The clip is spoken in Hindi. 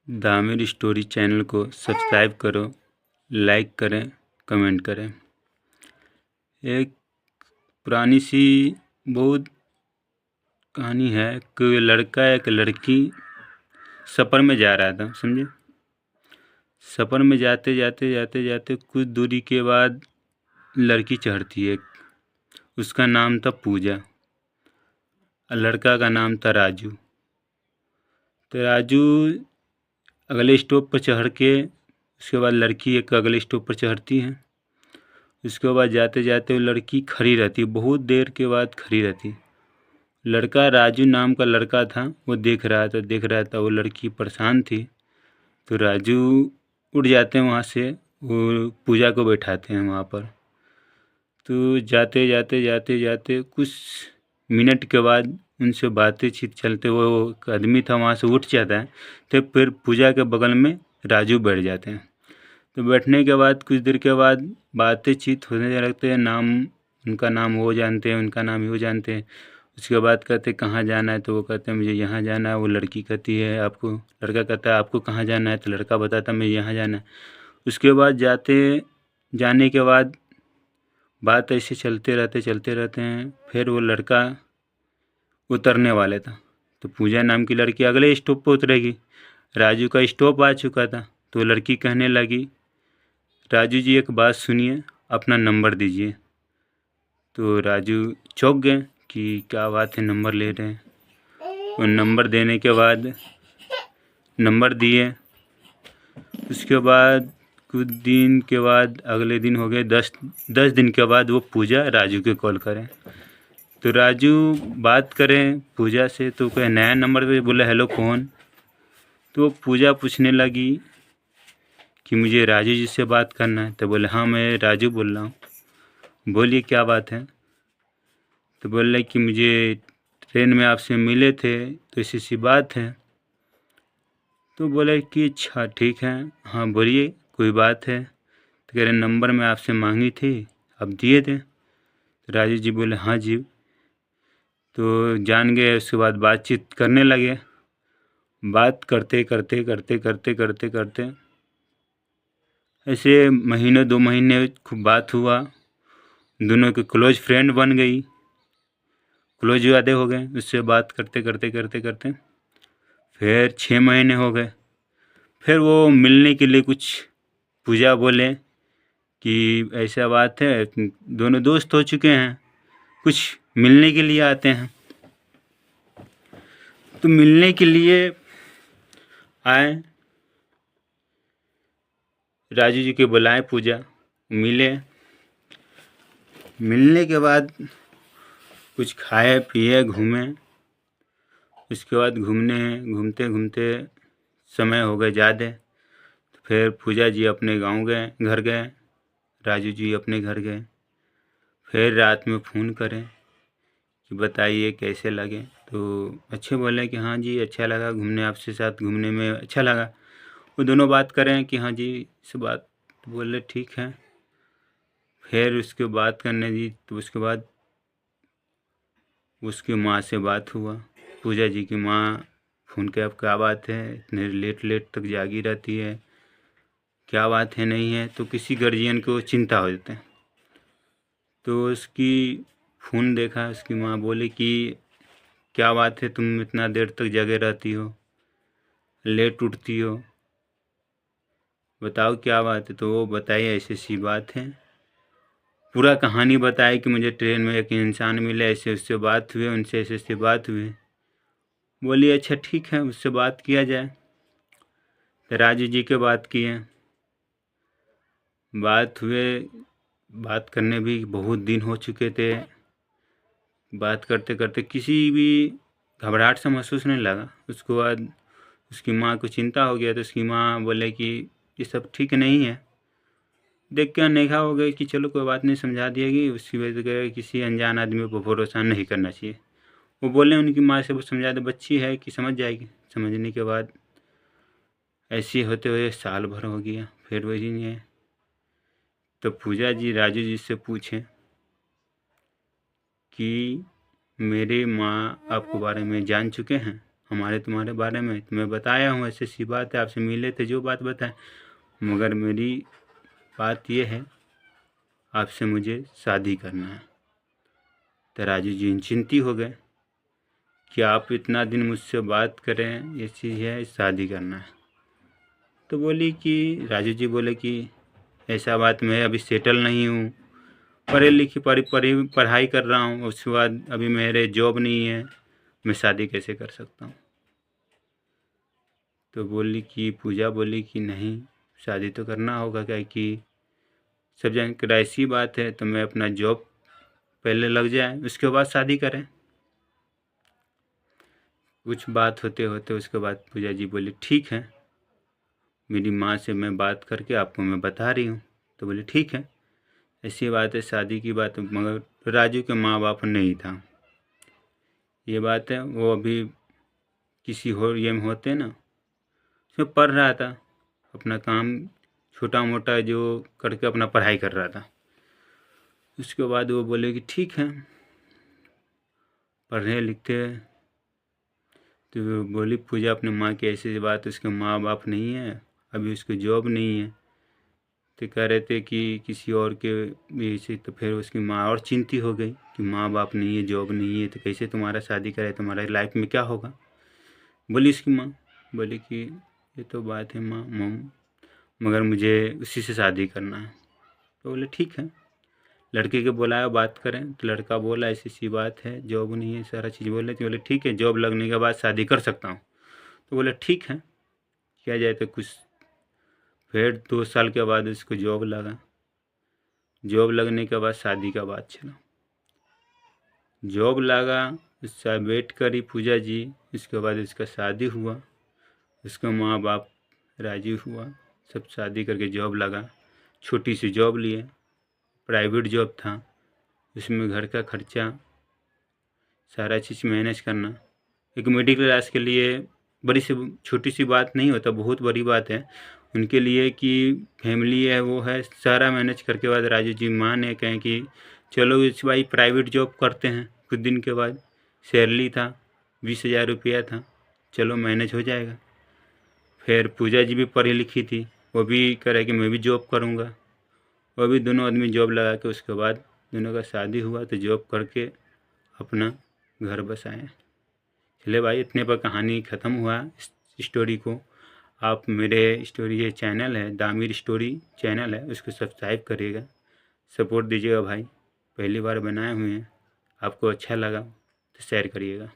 द आमिर स्टोरी चैनल को सब्सक्राइब करो, लाइक करें, कमेंट करें। एक पुरानी सी बहुत कहानी है कि लड़का एक लड़की सफ़र में जा रहा था, समझे। सफ़र में जाते जाते जाते जाते कुछ दूरी के बाद लड़की चढ़ती है। उसका नाम था पूजा और लड़का का नाम था राजू। तो राजू अगले स्टॉप पर चढ़ के उसके बाद लड़की एक अगले स्टॉप पर चढ़ती है। उसके बाद जाते जाते वो लड़की खड़ी रहती, बहुत देर के बाद खड़ी रहती। लड़का राजू नाम का लड़का था, वो देख रहा था वो लड़की परेशान थी। तो राजू उठ जाते हैं वहाँ से, वो पूजा को बैठाते हैं वहाँ पर। तो जाते जाते जाते जाते कुछ मिनट के बाद उनसे बातचीत चलते वो एक आदमी था वहाँ से उठ जाता है। तो फिर पूजा के बगल में राजू बैठ जाते हैं। तो बैठने के बाद कुछ देर के बाद बातचीत होने लगते हैं, उनका नाम वो जानते हैं, उनका नाम वो जानते हैं। उसके बाद कहते कहाँ जाना है, तो वो कहते हैं मुझे यहाँ जाना है। वो लड़की कहती है आपको, लड़का कहता है आपको कहाँ जाना है, तो लड़का बताता मुझे यहाँ जाना है। उसके बाद जाने के बाद बात ऐसे चलते रहते हैं। फिर वो लड़का उतरने वाले था, तो पूजा नाम की लड़की अगले स्टॉप पर उतरेगी। राजू का स्टॉप आ चुका था। तो लड़की कहने लगी राजू जी एक बात सुनिए, अपना नंबर दीजिए। तो राजू चौंक गए कि क्या बात है, नंबर ले रहे हैं। और नंबर देने के बाद नंबर दिए। उसके बाद कुछ दिन के बाद अगले दिन हो गए, 10 दिन के बाद वो पूजा राजू के कॉल करें। तो राजू बात करें पूजा से, तो कोई नया नंबर पे बोला हेलो कौन। तो पूजा पूछने लगी कि मुझे राजू जी से बात करना है। तो बोले हाँ मैं राजू बोल रहा हूँ, बोलिए क्या बात है। तो बोल रहे कि मुझे ट्रेन में आपसे मिले थे तो ऐसी सी बात है। तो बोले कि अच्छा ठीक है, हाँ बोलिए कोई बात है। तो कह रहे नंबर मैं आपसे मांगी थी, अब दिए थे। तो राजू जी बोले हाँ जी। तो जान गए। उसके बाद बातचीत करने लगे। बात करते करते करते करते करते करते ऐसे महीने 2 महीने खूब बात हुआ। दोनों के क्लोज फ्रेंड बन गई, क्लोज ज़्यादा हो गए। उससे बात करते करते करते करते फिर 6 महीने हो गए। फिर वो मिलने के लिए कुछ पूजा बोले कि ऐसा बात है, दोनों दोस्त हो चुके हैं, कुछ मिलने के लिए आते हैं। तो मिलने के लिए आए, राजू जी के बुलाए पूजा, मिले। मिलने के बाद कुछ खाए पिए घूमे। उसके बाद घूमते घूमते समय हो गए ज़्यादा। तो फिर पूजा जी अपने गांव गए, घर गए, राजू जी अपने घर गए। फिर रात में फ़ोन करें कि बताइए कैसे लगे। तो अच्छे बोले कि हाँ जी अच्छा लगा घूमने, आपसे साथ घूमने में अच्छा लगा। वो दोनों बात करें कि हाँ जी इस बात, तो बोले ठीक है। फिर उसके बात करने दी। तो उसके बाद उसकी माँ से बात हुआ, पूजा जी की माँ। फ़ोन के अब क्या बात है, इतने लेट लेट तक जागी रहती है, क्या बात है नहीं है। तो किसी गार्जियन को चिंता हो जाता है। तो उसकी फ़ोन देखा, उसकी माँ बोली कि क्या बात है, तुम इतना देर तक जगे रहती हो, लेट उठती हो, बताओ क्या बात है। तो वो बताई ऐसी सी बात है, पूरा कहानी बताई कि मुझे ट्रेन में एक इंसान मिले, ऐसे उससे बात हुई, उनसे ऐसे ऐसे बात हुई। बोली अच्छा ठीक है उससे बात किया जाए। तो राजू जी के बात किए, बात हुए। बात करने भी बहुत दिन हो चुके थे। बात करते करते किसी भी घबराहट सा महसूस नहीं लगा। उसके बाद उसकी माँ को चिंता हो गया। तो उसकी माँ बोले कि ये सब ठीक नहीं है। देख के अनदेखा हो गए कि चलो कोई बात नहीं, समझा दिया कि उसकी वजह से किसी अनजान आदमी पर भरोसा नहीं करना चाहिए। वो बोले उनकी माँ से, वो समझा दे, बच्ची है कि समझ जाएगी। समझने के बाद ऐसे होते हुए साल भर हो गया, फिर वही नहीं है। तो पूजा जी राजू जी से पूछें कि मेरे माँ आपके बारे में जान चुके हैं। हमारे तुम्हारे बारे में, तो मैं बताया हूँ ऐसी सी बात है, आपसे मिले थे जो बात बताएं, मगर मेरी बात ये है आपसे मुझे शादी करना है। तो राजू जी चिंतित हो गए कि आप इतना दिन मुझसे बात करें, ये चीज़ है, शादी करना है। तो बोली कि राजू जी बोले कि ऐसा बात, मैं अभी सेटल नहीं हूँ, पढ़े लिखे पढ़ाई कर रहा हूँ, उसके बाद अभी मेरे जॉब नहीं है, मैं शादी कैसे कर सकता हूँ। तो बोली कि पूजा बोली कि नहीं, शादी तो करना होगा, क्या कि सब जन की ऐसी बात है, तो मैं अपना जॉब पहले लग जाए उसके बाद शादी करें। कुछ बात होते होते उसके बाद पूजा जी बोली ठीक है, मेरी माँ से मैं बात करके आपको मैं बता रही हूँ। तो बोली ठीक है, ऐसी बात है, शादी की बात, मगर राजू के माँ बाप नहीं था, ये बात है। वो अभी किसी और ये में होते ना, उसमें पढ़ रहा था, अपना काम छोटा मोटा जो करके अपना पढ़ाई कर रहा था। उसके बाद वो बोले कि ठीक है, पढ़े लिखते। तो बोली पूजा अपने माँ की ऐसी बात, उसके माँ बाप नहीं है, अभी उसको जॉब नहीं है। तो कह रहे थे कि किसी और के भी से, तो फिर उसकी माँ और चिंतित हो गई कि माँ बाप नहीं है, जॉब नहीं है, तो कैसे तुम्हारा शादी करे, तुम्हारा लाइफ में क्या होगा। बोली उसकी माँ, बोली कि ये तो बात है माँ मम, मगर मुझे उसी से शादी करना है। तो बोले ठीक है, लड़के के बुलाया बात करें। तो लड़का बोला ऐसी सी बात है, जॉब नहीं है, सारा चीज़ बोले। तो बोले ठीक है, जॉब लगने के बाद शादी कर सकता हूँ। तो बोले ठीक है, किया जाए। तो कुछ फिर 2 साल के बाद उसको जॉब लगा। जॉब लगने के बाद शादी का बात चला, जॉब लगा, उसका वेट करी पूजा जी, उसके बाद इसका शादी हुआ, उसका माँ बाप राजी हुआ, सब शादी करके जॉब लगा। छोटी सी जॉब लिए, प्राइवेट जॉब था, उसमें घर का खर्चा सारा चीज़ मैनेज करना एक मिडिल क्लास के लिए बड़ी सी छोटी सी बात नहीं होता, बहुत बड़ी बात है उनके लिए कि फैमिली है वो है, सारा मैनेज करके बाद राजू जी माँ ने कहें कि चलो इस भाई प्राइवेट जॉब करते हैं। कुछ दिन के बाद सैलरी था 20,000 रुपया था, चलो मैनेज हो जाएगा। फिर पूजा जी भी पढ़ी लिखी थी, वो भी करे कि मैं भी जॉब करूँगा, वो भी दोनों आदमी जॉब लगा के उसके बाद दोनों का शादी हुआ। तो जॉब करके अपना घर बसाएं। चले भाई, इतने पर कहानी ख़त्म हुआ इस स्टोरी को। आप मेरे स्टोरी ये चैनल है, दामिर स्टोरी चैनल है, उसको सब्सक्राइब करिएगा, सपोर्ट दीजिएगा भाई। पहली बार बनाए हुए हैं, आपको अच्छा लगा तो शेयर करिएगा।